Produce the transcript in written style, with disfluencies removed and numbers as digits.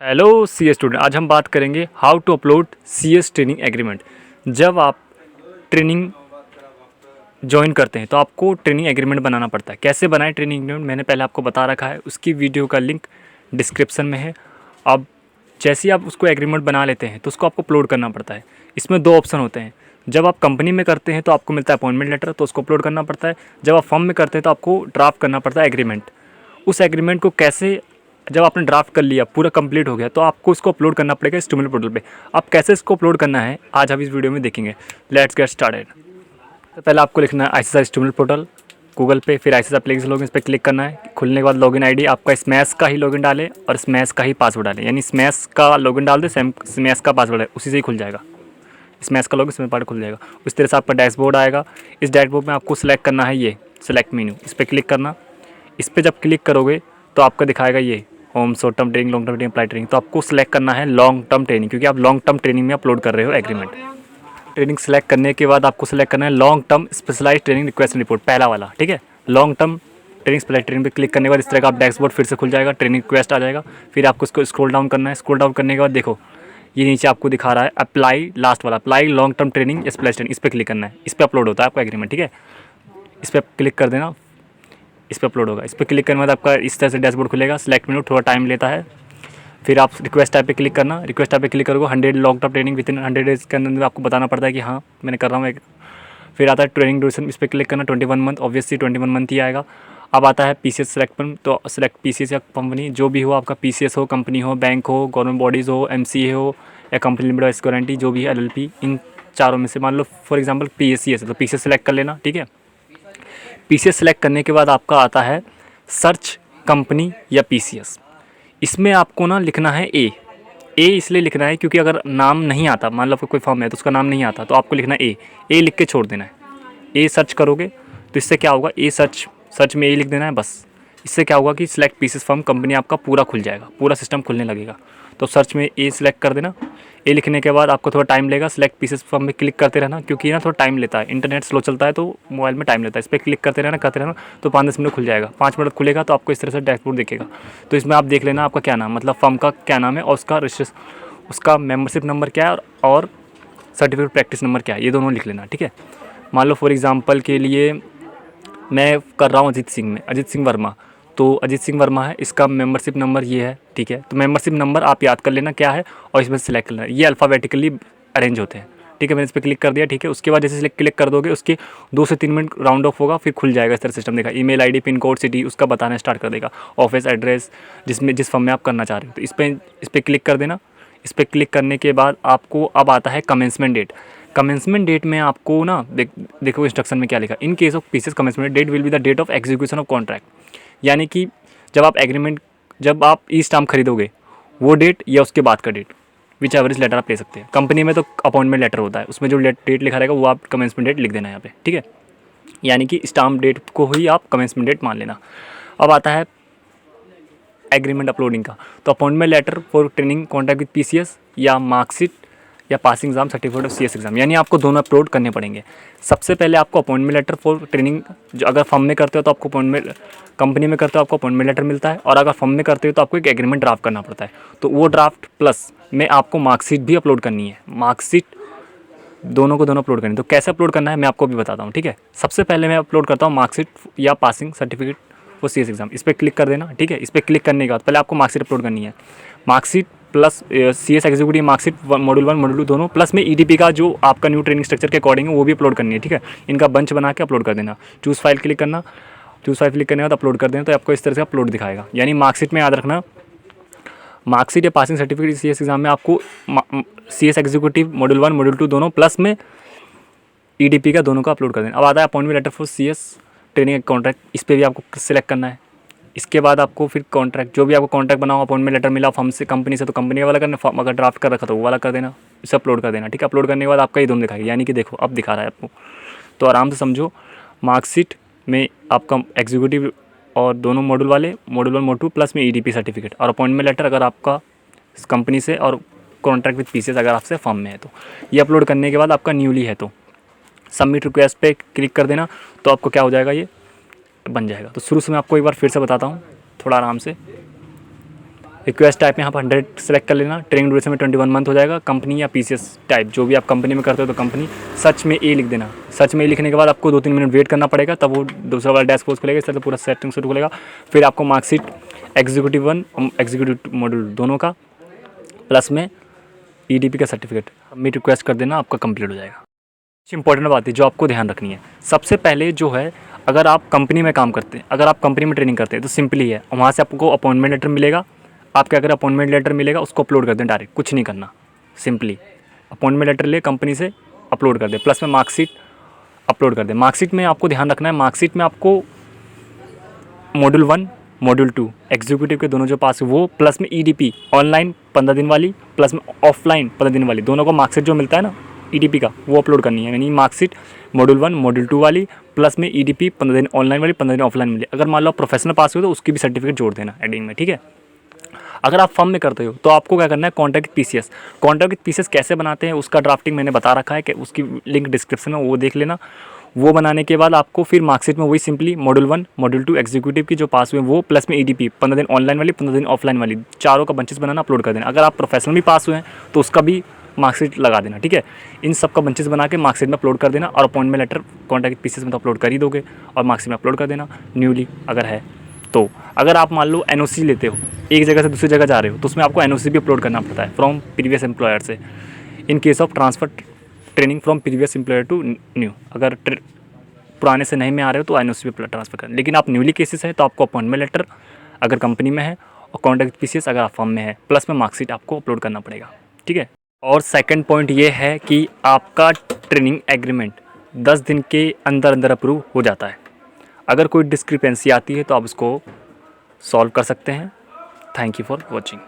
Hello C S student, आज हम बात करेंगे how to upload C S training agreement. जब आप ट्रेनिंग ज्वाइन करते हैं तो आपको ट्रेनिंग एग्रीमेंट बनाना पड़ता है। कैसे बनाएं ट्रेनिंग एग्रीमेंट मैंने पहले आपको बता रखा है, उसकी वीडियो का लिंक डिस्क्रिप्शन में है। अब जैसे ही आप उसको एग्रीमेंट बना लेते हैं तो उसको आपको अपलोड करना पड़ता है। इसमें दो ऑप्शन होते हैं। जब आप कंपनी में करते हैं तो आपको मिलता है अपॉइंटमेंट लेटर, तो उसको अपलोड करना पड़ता है। जब आप फर्म में करते हैं तो आपको ड्राफ्ट करना पड़ता है एग्रीमेंट। उस एग्रीमेंट को कैसे, जब आपने ड्राफ्ट कर लिया, पूरा कंप्लीट हो गया, तो आपको इसको अपलोड करना पड़ेगा स्टूडेंट पोर्टल पे। अब कैसे इसको अपलोड करना है आज हम इस वीडियो में देखेंगे। Let's get started. तो पहले आपको लिखना है आईसीएसआई स्टूडेंट पोर्टल गूगल पे, फिर आईसीएसआई प्लेस लॉगिन, इस पर क्लिक करना है। खुलने के बाद लॉगिन आईडी आपका स्मैश का ही लॉगिन डालें और स्मैश का ही पासवर्ड डालें, यानी स्मैश का लॉगिन डाल दे, स्मैश का पासवर्ड है, उसी से ही खुल जाएगा। स्मैश का लॉगिन स्मैश पासवर्ड खुल जाएगा। उस तरह से आपका डैशबोर्ड आएगा। इस डैशबोर्ड में आपको सिलेक्ट करना है ये सेलेक्ट मेन्यू, इस पर क्लिक करना। इस पर जब क्लिक करोगे तो आपका दिखाएगा ये home short term training, long term training, apply training. तो आपको सिलेक्ट करना है लॉन्ग टर्म ट्रेनिंग, क्योंकि आप लॉन्ग टर्म ट्रेनिंग में अपलोड कर रहे हो एग्रीमेंट। ट्रेनिंग सेलेक्ट करने के बाद आपको सिलेक्ट करना है long term specialized training request report, पहला वाला, ठीक है। Long term training specialized training पे क्लिक करने के बाद इस तरह का आप डैशबोर्ड फिर से खुल जाएगा, ट्रेनिंग रिक्वेस्ट आ जाएगा। फिर आपको इसको स्क्रॉल डाउन करना है। स्क्रॉल डाउन करने के बाद देखो ये नीचे आपको दिखा रहा है अप्लाई, लास्ट वाला apply long term training specialized training, इस पर क्लिक करना है। इस पर अपलोड होता है आपका एग्रीमेंट, ठीक है। इस पर क्लिक कर देना, इस पर अपलोड होगा। इस पर क्लिक करने के बाद आपका इस तरह से डैशबोर्ड खुलेगा। सिलेक्ट मेनू थोड़ा टाइम लेता है। फिर आप रिक्वेस्ट टाइप पे क्लिक करना। रिक्वेस्ट टाइप पे क्लिक करोगे 100 long term training with in 100 days के अंदर आपको बताना पड़ता है कि हाँ मैंने कर रहा हूँ। फिर आता है ट्रेनिंग ड्यूरेशन, इस पर क्लिक करना 21 मंथ, ऑब्वियसली 21 मंथ ही आएगा। अब आता है पीसीएस सिलेक्शन, तो सिलेक्ट पीसीएस या कंपनी जो भी हो आपका, पीसीएस हो, कंपनी हो, बैंक हो, गवर्नमेंट बॉडीज़ हो, एमसीए हो या कंपनी लिमिटेड एस गारंटी, जो भी है एलएलपी, इन चारों में से मान लो फॉर एग्जांपल पीएससीएस है तो पीसीएस सेलेक्ट कर लेना, ठीक है। पीसीएस सेलेक्ट करने के बाद आपका आता है सर्च कंपनी या पीसीएस। इसमें आपको ना लिखना है ए इसलिए लिखना है क्योंकि अगर नाम नहीं आता, मान लो कोई फॉर्म है तो उसका नाम नहीं आता, तो आपको लिखना है ए लिख के छोड़ देना है। ए सर्च करोगे तो इससे क्या होगा, ए सर्च में ए लिख देना है बस। इससे क्या होगा कि सिलेक्ट पीसेस फॉर्म कंपनी आपका पूरा खुल जाएगा, पूरा सिस्टम खुलने लगेगा। तो सर्च में ए सिलेक्ट कर देना। ए लिखने के बाद आपको थोड़ा टाइम लेगा। सिलेक्ट पीसेस फॉर्म में क्लिक करते रहना, क्योंकि ना थोड़ा टाइम लेता है, इंटरनेट स्लो चलता है तो मोबाइल में टाइम लेता है। इस पर क्लिक करते रहना तो 5-10 मिनट खुल जाएगा। 5 मिनट खुलेगा तो आपको इस तरह से डैशबोर्ड दिखेगा। तो इसमें आप देख लेना आपका क्या नाम, मतलब फर्म का क्या नाम है और उसका मेंबरशिप नंबर क्या है और सर्टिफिकेट प्रैक्टिस नंबर क्या है, ये दोनों लिख लेना, ठीक है। मान लो फॉर एग्जांपल के लिए मैं कर रहा हूँ अजीत सिंह वर्मा, तो अजीत सिंह वर्मा है, इसका मेंबरशिप नंबर ये है, ठीक है। तो मेंबरशिप नंबर आप याद कर लेना क्या है और इसमें सेलेक्ट करना है। ये अल्फ़ाबेटिकली अरेंज होते हैं, ठीक है। मैंने इस पर क्लिक कर दिया, ठीक है। उसके बाद जैसे क्लिक कर दोगे उसके 2 से 3 मिनट राउंड ऑफ होगा, फिर खुल जाएगा इस तरह सिस्टम। देखा email ID, pin code, city उसका बताना स्टार्ट कर देगा, ऑफिस एड्रेस जिस फर्म में आप करना चाह रहे हो। तो इस पर क्लिक कर देना। इस पर क्लिक करने के बाद आपको अब आता है कमेंसमेंट डेट। कमेंसमेंट डेट में आपको ना देखो इंस्ट्रक्शन में क्या लिखा, in case of pieces commencement date will be the date of execution of contract. यानी कि जब आप ई स्टाम्प खरीदोगे वो डेट या उसके बाद का डेट, विच एवरेज लेटर आप ले सकते हैं। कंपनी में तो अपॉइंटमेंट लेटर होता है, उसमें जो डेट लिखा रहेगा वो आप कमेंसमेंट डेट लिख देना यहाँ पे, ठीक है। यानी कि स्टाम्प डेट को ही आप कमेंसमेंट डेट मान लेना। अब आता है एग्रीमेंट अपलोडिंग का। तो appointment letter for training contract with PCS या मार्कशीट या passing exam, certificate of CS exam, यानी आपको दोनों अपलोड करने पड़ेंगे। सबसे पहले आपको अपॉइंटमेंट लेटर फॉर ट्रेनिंग, जो अगर फर्म में करते हो तो आपको अपॉइंटमेंट, कंपनी में करते हो आपको अपॉइंटमेंट लेटर मिलता है, और अगर फर्म में करते हो तो आपको एक एग्रीमेंट ड्राफ्ट करना पड़ता है। तो वो ड्राफ्ट प्लस में आपको मार्कशीट भी अपलोड करनी है। मार्कशीट दोनों को दोनों अपलोड करनी है। तो कैसे अपलोड करना है मैं आपको भी बताता हूँ, ठीक है। सबसे पहले मैं अपलोड करता हूँ मार्कशीट या passing certificate for CS exam, इस पर क्लिक कर देना, ठीक है। इस पर क्लिक करने के बाद पहले आपको मार्कशीट अपलोड करनी है। Marksheet plus CS executive marksheet module 1 module 2 दोनों, प्लस में ईडीपी का जो आपका न्यू ट्रेनिंग स्ट्रक्चर के अकॉर्डिंग है वो भी अपलोड करनी है, ठीक है। इनका बंच बना के अपलोड कर देना। चूज़ फाइल क्लिक करना, चूज़ फाइल क्लिक करने के बाद अपलोड कर देना, तो आपको इस तरह से अपलोड दिखाएगा। यानी मार्कशीट में याद रखना, मार्कशीट या पासिंग सर्टिफिकेट सीएस एग्जाम में आपको सीएस एग्जीक्यूटिव मॉड्यूल 1 मॉड्यूल 2 दोनों प्लस में ईडीपी का दोनों का अपलोड कर देना। अब आता है appointment letter for CS training contract, इस पर भी आपको सिलेक्ट करना है। इसके बाद आपको फिर कॉन्ट्रैक्ट, जो भी आपको कॉन्ट्रैक्ट बनाओ, अपॉइंटमेंट लेटर मिला फर्म से, कंपनी से, तो कंपनी वाला करना, फॉर्म अगर ड्राफ्ट कर रखा तो वो वाला कर देना, इसे अपलोड कर देना, ठीक है। अपलोड करने के बाद आपका ये दोनों दिखाएगा, यानी कि देखो अब दिखा रहा है आपको, तो आराम से समझो। मार्कशीट में आपका एग्जीक्यूटिव और दोनों मॉड्यूल वाले, मॉड्यूल 1 मॉड्यूल 2 प्लस में ईडीपी सर्टिफिकेट, और अपॉइंटमेंट लेटर अगर आपका कंपनी से, और कॉन्ट्रैक्ट विद पीसीएस अगर आपसे फर्म में है तो। ये अपलोड करने के बाद आपका न्यूली है तो सबमिट रिक्वेस्ट पे क्लिक कर देना, तो आपको क्या हो जाएगा, ये बन जाएगा। तो शुरू से मैं आपको एक बार फिर से बताता हूँ थोड़ा आराम से। रिक्वेस्ट टाइप में यहाँ पर 100 सेलेक्ट कर लेना। ट्रेनिंग ड्यूरेशन में 21 मंथ हो जाएगा। कंपनी या पीसीएस टाइप जो भी आप कंपनी में करते हो तो कंपनी, सच में ए लिख देना। सच में ए लिखने के बाद आपको 2-3 मिनट वेट करना पड़ेगा, तब वो दूसरा वाला डैशबोर्ड खुलेगा। इस तरह से पूरा सेटिंग शुरू खुलेगा। फिर आपको मार्कशीट एग्जीक्यूटिव 1 एग्जीक्यूटिव मॉड्यूल दोनों का, प्लस में ईडीपी का सर्टिफिकेट सबमिट रिक्वेस्ट कर देना, आपका कंप्लीट हो जाएगा। इंपॉर्टेंट बात है जो आपको ध्यान रखनी है, सबसे पहले जो है, अगर आप कंपनी में काम करते हैं, अगर आप कंपनी में ट्रेनिंग करते हैं तो सिंपली है, वहाँ से आपको अपॉइंटमेंट लेटर मिलेगा। आप क्या करें, अपॉइंटमेंट लेटर मिलेगा उसको अपलोड कर दें डायरेक्ट, कुछ नहीं करना। सिंपली अपॉइंटमेंट लेटर ले कंपनी से अपलोड कर दें, प्लस में मार्कशीट अपलोड कर दें। मार्कशीट में आपको ध्यान रखना है, मार्कशीट में आपको मॉड्यूल 1 मॉड्यूल 2 एग्जीक्यूटिव के दोनों जो पास है वो, प्लस में ईडीपी ऑनलाइन 15 दिन वाली, प्लस में ऑफलाइन 15 दिन वाली, दोनों को मार्कशीट जो मिलता है ना ईडीपी का, वो अपलोड करनी है। यानी मार्कशीट मॉड्यूल 1 मॉड्यूल 2 वाली, प्लस में ईडीपी 15 दिन ऑनलाइन वाली, 15 दिन ऑफलाइन वाली। अगर मान लो आप प्रोफेशनल पास हुए तो उसकी भी सर्टिफिकेट जोड़ देना एडिंग में, ठीक है। अगर आप फर्म में करते हो तो आपको क्या करना है, कॉन्ट्रैक्ट पीसीएस। कॉन्ट्रैक्ट पीसीएस कैसे बनाते हैं उसका ड्राफ्टिंग मैंने बता रखा है, कि उसकी लिंक डिस्क्रिप्शन में, वो देख लेना। वो बनाने के बाद आपको फिर मार्कशीट में वही सिंपली मॉड्यूल 1 मॉड्यूल 2 एग्जीक्यूटिव की जो पास हुए वो, प्लस में ईडीपी 15 दिन ऑनलाइन वाली, 15 दिन ऑफलाइन वाली, चारों का बंचेस बनाना, अपलोड कर देना। अगर आप प्रोफेशनल भी पास हुए हैं तो उसका भी मार्कशीट लगा देना, ठीक है। इन सब का बंचेस बना के मार्कशीट में अपलोड कर देना, और अपॉइंटमेंट लेटर कॉन्ट्रैक्ट पीसीएस में तो अपलोड कर ही दोगे, और मार्कशीट में अपलोड कर देना न्यूली अगर है तो। अगर आप मान लो एनओसी लेते हो, एक जगह से दूसरी जगह जा रहे हो, तो उसमें आपको एनओसी भी अपलोड करना पड़ता है फ्रॉम प्रीवियस एम्प्लॉयर से, in case of transfer training from previous employer to new. अगर पुराने से नए में आ रहे हो तो एनओसी पे ट्रांसफ़र करें। लेकिन आप न्यूली केसेस है तो आपको अपॉइंटमेंट लेटर अगर कंपनी में है, और कॉन्ट्रैक्ट पीसीएस अगर आप फर्म में है, प्लस में मार्कशीट आपको अपलोड करना पड़ेगा, ठीक है। और सेकंड पॉइंट ये है कि आपका ट्रेनिंग एग्रीमेंट 10 दिन के अंदर अंदर अप्रूव हो जाता है। अगर कोई डिस्क्रिपेंसी आती है तो आप उसको सॉल्व कर सकते हैं। Thank you for watching.